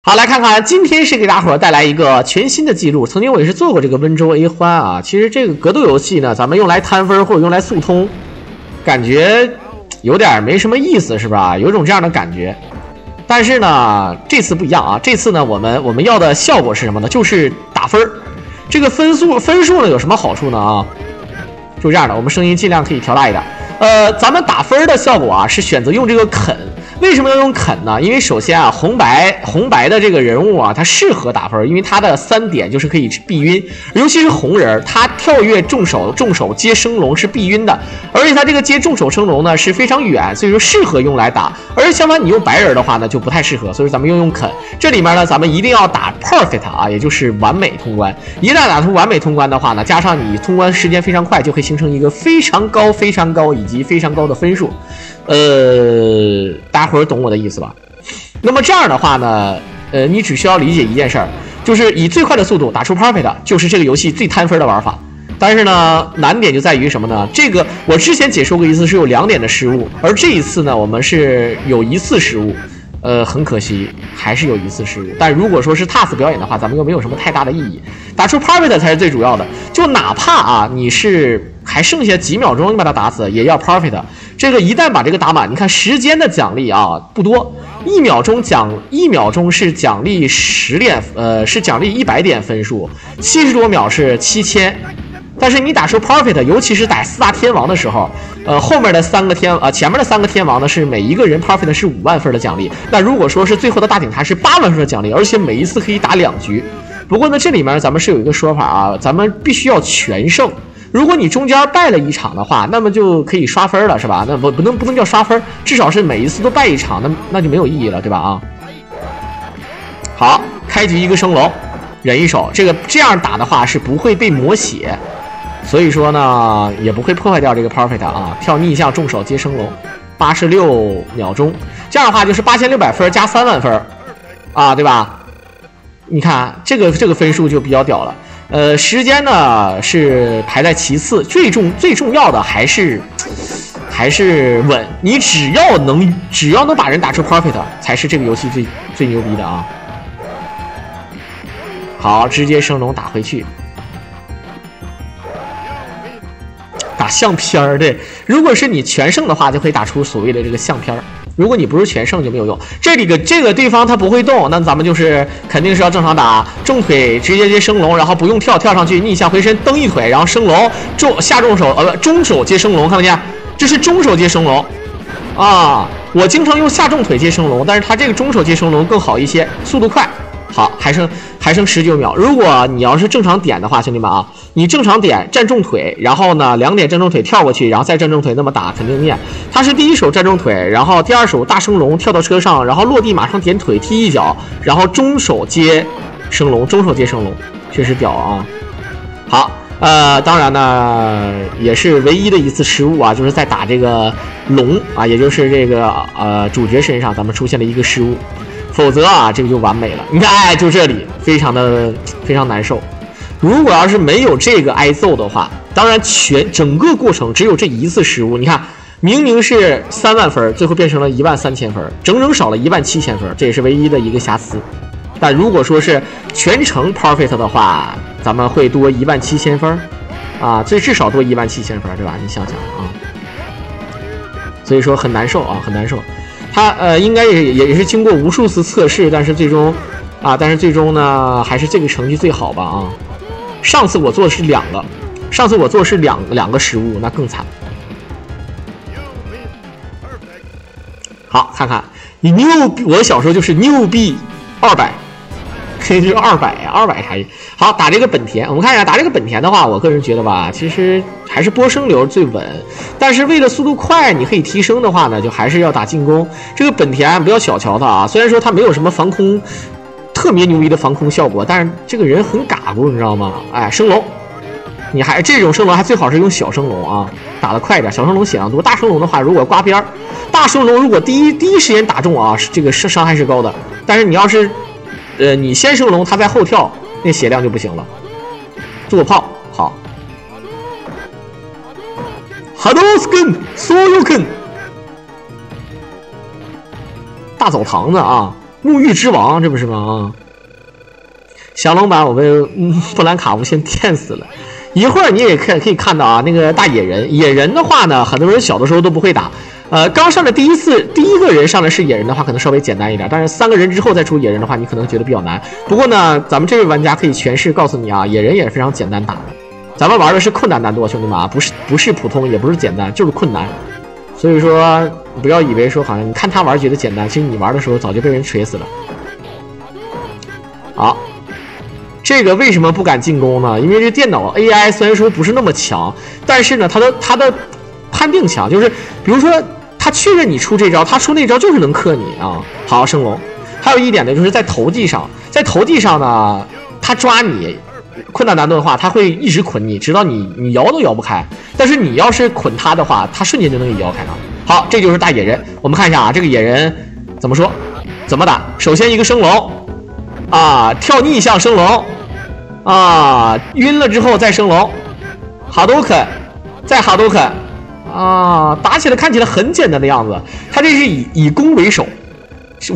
好，来看看今天是给大伙儿带来一个全新的记录。曾经我也是做过这个温州 A 欢啊。其实这个格斗游戏呢，咱们用来摊分或者用来速通，感觉有点没什么意思，是吧？有种这样的感觉。但是呢，这次不一样啊。这次呢，我们要的效果是什么呢？就是打分儿。这个分数呢有什么好处呢啊？就这样的，我们声音尽量可以调大一点。咱们打分的效果啊，是选择用这个啃。为什么要用啃呢？因为首先啊，红白的这个人物啊，他适合打分，因为他的3点就是可以避晕，尤其是红人，他跳跃重手接升龙是避晕的，而且他这个接重手升龙呢是非常远，所以说适合用来打。而相反，你用白人的话呢就不太适合，所以咱们用啃。这里面呢，咱们一定要打 perfect 啊，也就是完美通关。一旦打出完美通关的话呢，加上你通关时间非常快，就会形成一个非常高以及非常高的分数。大家伙儿懂我的意思吧？那么这样的话呢，你只需要理解一件事儿，就是以最快的速度打出 perfect， 就是这个游戏最摊分的玩法。但是呢，难点就在于什么呢？这个我之前解说过一次是有2点的失误，而这一次呢，我们是有1次失误。很可惜，还是有1次失误。但如果说是 TAS 表演的话，咱们又没有什么太大的意义。打出 perfect 才是最主要的。就哪怕啊，你是还剩下几秒钟，你把它打死，也要 perfect。这个一旦把这个打满，你看时间的奖励啊不多，1秒钟是奖励10点，是奖励100点分数，70多秒是7000。但是你打出 perfect， 尤其是打4大天王的时候，后面的前面的3个天王呢是每一个人 perfect 是5万分的奖励。那如果说是最后的大顶，它是8万分的奖励，而且每一次可以打2局。不过呢，这里面咱们是有一个说法啊，咱们必须要全胜。如果你中间败了一场的话，那么就可以刷分了，是吧？那不能叫刷分，至少是每一次都败一场，那就没有意义了，对吧？啊，好，开局一个升龙，忍一手，这样打的话是不会被磨血。所以说呢，也不会破坏掉这个 perfect 啊。跳逆向重手接升龙，86秒钟，这样的话就是8600分加3万分啊，对吧？你看这个分数就比较屌了。时间呢是排在其次，最重要的还是稳。你只要能把人打出 perfect， 才是这个游戏最牛逼的啊。好，直接升龙打回去。打相片儿，对，如果是你全胜的话，就可以打出所谓的这个相片儿。如果你不是全胜就没有用。这个对方他不会动，那咱们就是肯定是要正常打，重腿直接接升龙，然后不用跳上去，逆向回身蹬一腿，然后升龙中手接升龙，看没见？这是中手接升龙啊！我经常用下重腿接升龙，但是他这个中手接升龙更好一些，速度快。好，还剩19秒。如果你要是正常点的话，兄弟们啊，你正常点站重腿，然后呢2点站重腿跳过去，然后再站重腿，那么打肯定灭。他是第一手站重腿，然后第2手大升龙跳到车上，然后落地马上点腿踢一脚，然后中手接升龙，确实屌啊！好，当然呢也是唯一的一次失误啊，就是在打这个龙啊，也就是这个主角身上，咱们出现了一个失误。否则啊，这个就完美了。你看，哎，就这里非常难受。如果要是没有这个挨揍的话，当然整个过程只有这1次失误。你看，明明是3万分，最后变成了13000分，整整少了17000分，这也是唯一的一个瑕疵。但如果说是全程 perfect 的话，咱们会多17000分啊，至少多17000分，对吧？你想想啊，所以说很难受啊，很难受。他应该也是经过无数次测试，但是最终呢，还是这个成绩最好吧啊！上次我做的是2个失误，那更惨。好，看看你牛逼，我小时候就是牛逼200。这就是200差异。好，打这个本田，我们看一下打这个本田的话，我个人觉得吧，其实还是波升流最稳。但是为了速度快，你可以提升的话呢，就还是要打进攻。这个本田不要小瞧它啊，虽然说它没有什么防空特别牛逼的防空效果，但是这个人很嘎咕，你知道吗？哎，升龙，你还这种升龙还最好是用小升龙啊，打得快点。小升龙血量多，大升龙的话如果刮边儿，大升龙如果第一时间打中啊，这个伤害是高的。但是你要是你先升龙，他在后跳，那血量就不行了。做炮好，哈多斯根所有根，大澡堂子啊！沐浴之王，这不是吗？降龙版我被布兰卡无限电死了。一会儿你也可以看到啊，那个大野人的话呢，很多人小的时候都不会打。刚上来第一个人上来是野人的话，可能稍微简单一点，但是3个人之后再出野人的话，你可能觉得比较难。不过呢，咱们这位玩家可以诠释告诉你啊，野人也是非常简单打的。咱们玩的是困难难度，兄弟们啊，不是普通，也不是简单，就是困难。所以说，不要以为说好像你看他玩觉得简单，其实你玩的时候早就被人锤死了。好。这个为什么不敢进攻呢？因为这电脑 AI 虽然说不是那么强，但是呢，它的判定强，就是比如说他确认你出这招，他出那招就是能克你啊。好，升龙。还有一点呢，就是在投技上呢，他抓你困难难度的话，他会一直捆你，直到你摇都摇不开。但是你要是捆他的话，他瞬间就能给摇开了。好，这就是大野人。我们看一下啊，这个野人怎么说？怎么打？首先一个升龙啊，跳逆向升龙。啊，晕了之后再升龙，哈多肯，再哈多肯，啊，打起来看起来很简单的样子。他这是以攻为守，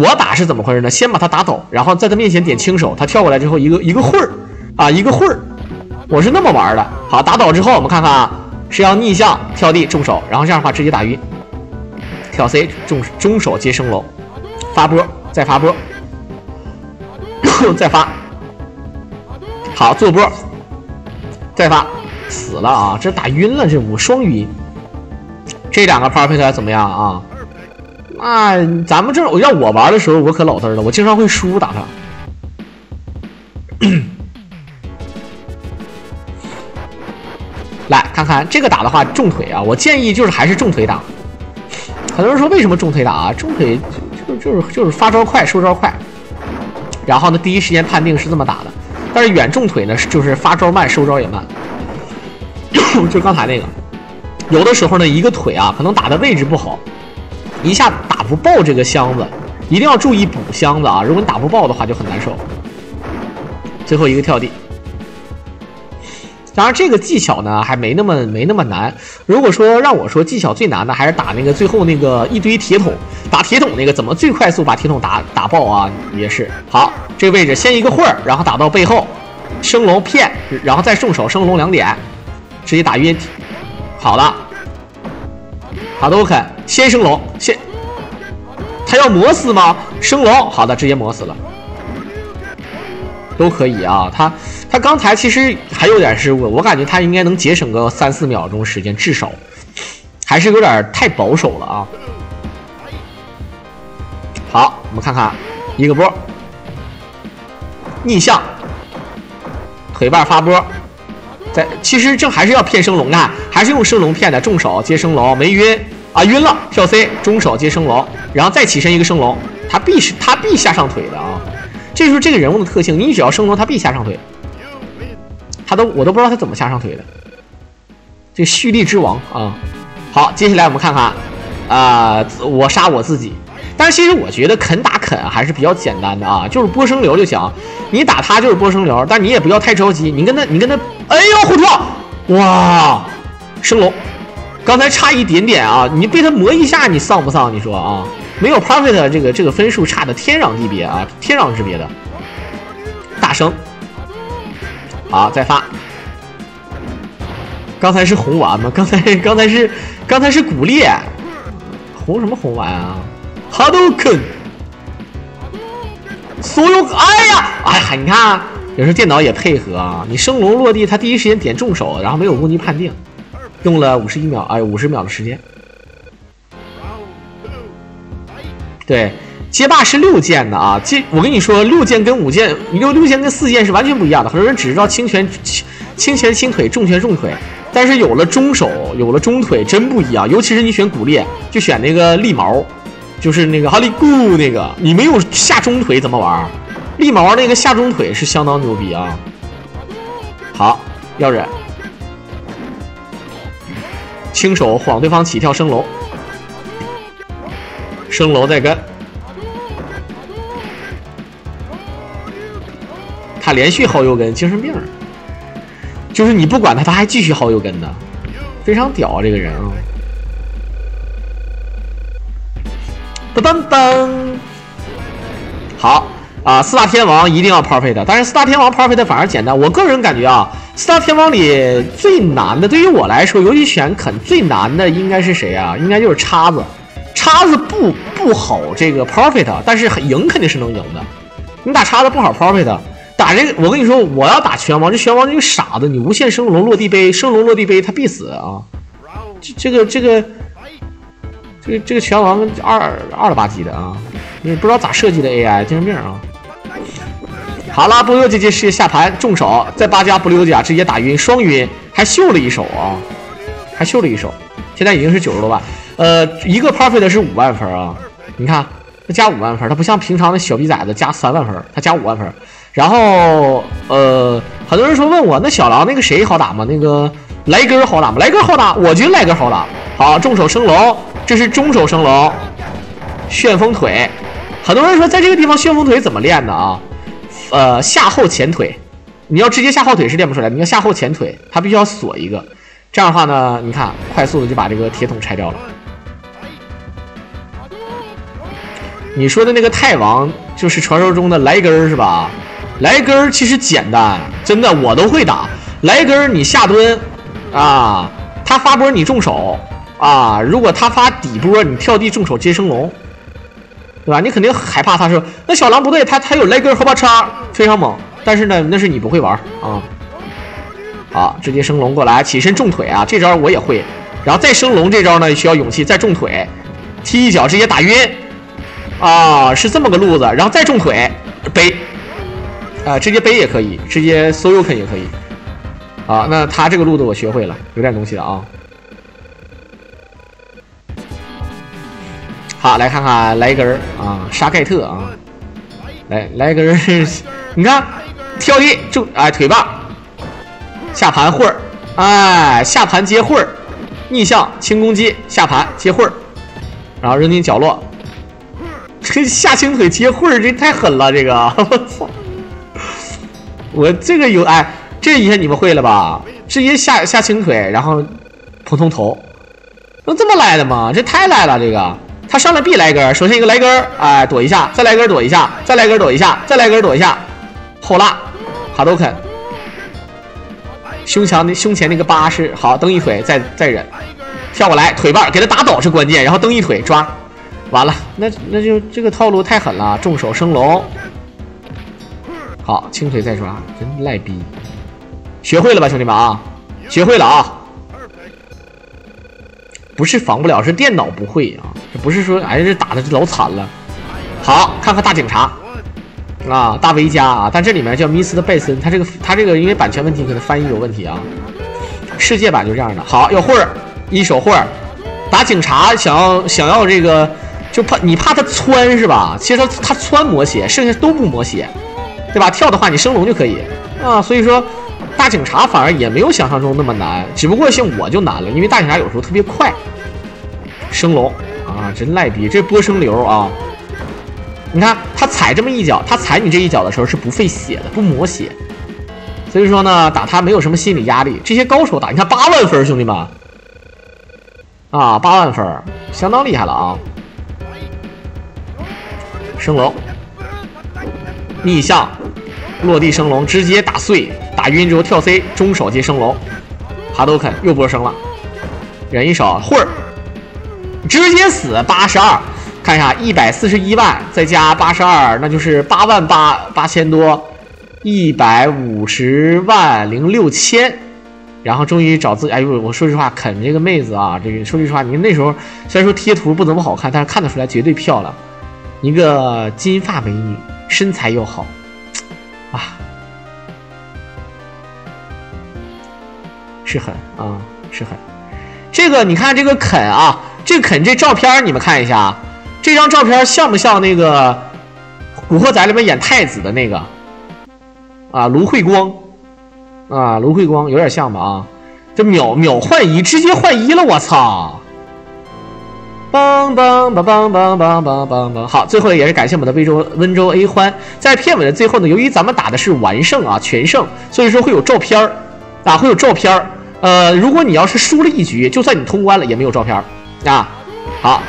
我打是怎么回事呢？先把他打倒，然后在他面前点轻手，他跳过来之后一个混儿啊，一个混儿，我是那么玩的。好，打倒之后我们看看啊，是要逆向跳地重手，然后这样的话直接打晕，跳 C 中手接升龙，发波再发波，再发。好，做波，再发，死了啊！这打晕了，这双晕。这2个 perfect 怎么样啊？咱们这让我玩的时候，我可老嘚了，我经常会输打他。来看看这个打的话，重腿啊！我建议就是还是重腿打。很多人说为什么重腿打啊？重腿就是发招快，收招快。然后呢，第一时间判定是这么打的。但是远重腿呢，就是发招慢，收招也慢。就刚才那个，有的时候呢，一个腿啊，可能打的位置不好，一下打不爆这个箱子，一定要注意补箱子啊！如果你打不爆的话，就很难受。最后一个跳地，当然这个技巧呢还没那么难。如果说让我说技巧最难的，还是打那个最后那个一堆铁桶，打铁桶那个怎么最快速把铁桶打爆啊？也是好。这个位置先一个混儿，然后打到背后，升龙骗，然后再重手升龙2点，直接打晕。好了，哈多肯先升龙，他要磨死吗？升龙，好的，直接磨死了，都可以啊。他刚才其实还有点失误，我感觉他应该能节省个3-4秒钟时间，至少还是有点太保守了啊。好，我们看看一个波。逆向，腿半发波，其实这还是要骗升龙的，还是用升龙骗的，重手接升龙没晕啊，晕了跳 C 中手接升龙，然后再起身一个升龙，他必下上腿的啊，这就是这个人物的特性，你只要升龙他必下上腿，我都不知道他怎么下上腿的，这蓄力之王啊。好，接下来我们看看我杀我自己。但是其实我觉得肯打肯还是比较简单的啊，就是波升流就行。你打他就是波升流，但你也不要太着急。你跟他，哎呦护跳，哇，升龙，刚才差一点点啊，你被他磨一下，你丧不丧？你说啊，没有 perfect 这个分数差的天壤地别啊，天壤之别的。大升，好再发。刚才是红丸吗？刚才是骨裂，红什么红丸啊？哈都肯，所有哎呀，你看，有时候电脑也配合啊。你升龙落地，他第一时间点重手，然后没有攻击判定，用了51秒，50秒的时间。对，街霸是6键的啊。我跟你说，6键跟5键，6键跟4键是完全不一样的。很多人只知道轻拳轻腿，重拳重腿，但是有了中手，有了中腿，真不一样。尤其是你选骨裂，就选那个利毛。就是那个哈利固那个，你没有下中腿怎么玩？利毛那个下中腿是相当牛逼啊！好，要忍，轻手晃对方起跳升龙，升龙再跟，他连续薅右跟，精神病，就是你不管他，他还继续薅右跟的，非常屌啊这个人啊！不噔噔，好啊，四大天王一定要 perfect， 但是四大天王 perfect 反而简单。我个人感觉啊，四大天王里最难的，对于我来说，尤其选肯最难的应该是谁啊？应该就是叉子。叉子不好这个 perfect， 但是赢肯定是能赢的。你打叉子不好 perfect， 打这个我跟你说，我要打拳王，这拳王这个傻子，你无限升龙落地杯，升龙落地杯他必死啊！这个拳王二了吧唧的啊，你不知道咋设计的 AI， 精神病啊！好了，不溜姐姐是下盘重手，再8加不溜甲直接打晕，双晕，还秀了一手啊，还秀了一手，现在已经是90多万。一个 perfect 是5万分啊，你看他加5万分，他不像平常的小逼崽子加3万分，他加5万分。然后很多人说问我那小狼那个谁好打吗？那个莱根好打吗？莱根好打，我觉得莱根好打。好，重手升龙，这是中手升龙，旋风腿。很多人说在这个地方旋风腿怎么练的啊？下后前腿，你要直接下后腿是练不出来，你要下后前腿，它必须要锁一个。这样的话呢，你看快速的就把这个铁桶拆掉了。你说的那个太王就是传说中的莱根是吧？莱根其实简单，真的我都会打。莱根你下蹲啊，他发波你重手啊，如果他发底波你跳地重手接升龙，对吧？你肯定害怕他说那小狼不对，他有莱根和八叉非常猛，但是呢那是你不会玩啊。好，直接升龙过来，起身重腿啊，这招我也会。然后再升龙这招呢需要勇气，再重腿，踢一脚直接打晕。啊，是这么个路子，然后再重腿背，直接背也可以，直接搜右啃也可以，啊，那他这个路子我学会了，有点东西了啊。好，来看看莱根啊，沙盖特啊，莱根你看跳一就腿把，下盘混儿，下盘接混儿，逆向轻攻击，下盘接混儿，然后扔进角落。这下轻腿接混儿，这太狠了！这个，我操！我这个有这一下你们会了吧？直接下轻腿，然后普通头，能这么来的吗？这太来了！这个他上来必来根，首先一个来根，躲一下，再来根躲一下，再来根躲一下，再来根躲一下，后拉，哈多肯，胸前那个疤是好，蹬一腿再忍，跳过来腿把给他打倒是关键，然后蹬一腿抓。完了，那就这个套路太狠了，重手升龙，好，轻腿再抓，真赖逼，学会了吧，兄弟们啊，学会了啊，不是防不了，是电脑不会啊，这不是说这打的老惨了。好，看看大警察啊，大维加啊，但这里面叫密斯的贝森，他这个因为版权问题，可能翻译有问题啊，世界版就这样的。好，要混儿，一手混儿，打警察想要这个。就你怕他窜是吧？其实他窜磨血，剩下都不磨血，对吧？跳的话你升龙就可以啊。所以说大警察反而也没有想象中那么难，只不过像我就难了，因为大警察有时候特别快。升龙啊，真赖逼，这波升流啊！你看他踩这么一脚，他踩你这一脚的时候是不费血的，不磨血。所以说呢，打他没有什么心理压力。这些高手打，你看8万分，兄弟们啊，8万分，相当厉害了啊！升龙，逆向落地升龙，直接打碎，打晕之后跳 C， 中手接升龙，哈多肯又波升了，忍一手混儿，直接死82，看一下141万再加82，那就是8万8000多，150万06千，然后终于找自己，我说实话，肯这个妹子啊，这个说句实话，你那时候虽然说贴图不怎么好看，但是看得出来绝对漂亮。一个金发美女，身材又好，啊，是狠啊，是狠。这个你看这个肯啊，这个肯这照片你们看一下，这张照片像不像那个《古惑仔》里面演太子的那个啊？卢慧光啊，卢慧光有点像吧啊？这秒换衣，直接换衣了，我操！好，最后也是感谢我们的温州 A 欢，在片尾的最后呢，由于咱们打的是完胜啊，全胜，所以说会有照片啊，会有照片如果你要是输了一局，就算你通关了也没有照片啊。好，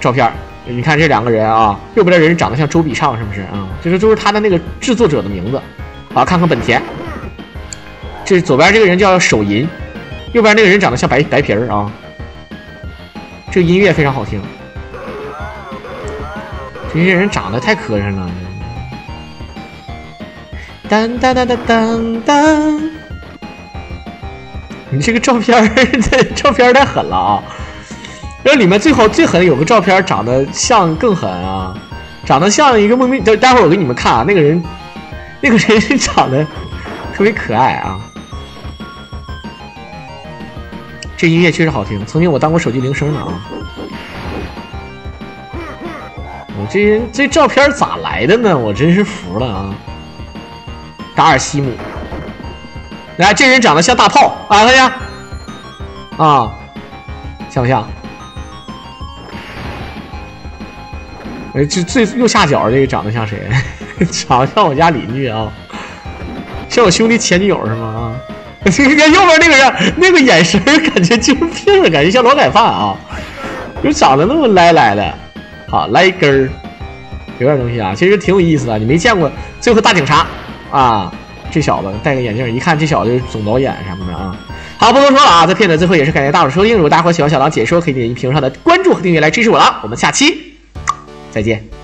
照片你看这两个人啊，右边的人长得像周笔畅，是不是啊？这就是他的那个制作者的名字。好，看看本田，这左边这个人叫手淫，右边那个人长得像白皮儿啊。这个音乐非常好听，这些人长得太磕碜了。当当当当当当，你这个照片太狠了啊！然后里面最狠有个照片长得像更狠啊，长得像一个梦待会儿我给你们看啊，那个人长得特别可爱啊。这音乐确实好听，曾经我当过手机铃声呢啊。我这照片咋来的呢？我真是服了啊！达尔西姆，来，这人长得像大炮啊，看见啊，像不像？这最右下角这个长得像谁？长得像我家邻居啊，像我兄弟前女友是吗？啊，你看右边那个人，那个眼神感觉精病了，感觉像劳改犯啊，就长得那么赖的。好，来一根儿，有点东西啊，其实挺有意思的。你没见过最后大警察啊，这小子戴个眼镜，一看这小子就是总导演什么的啊。好，不多说了啊，在片的最后也是感谢大伙收听。如果大伙喜欢小狼解说，可以点击屏幕上的关注和订阅来支持我了。我们下期再见。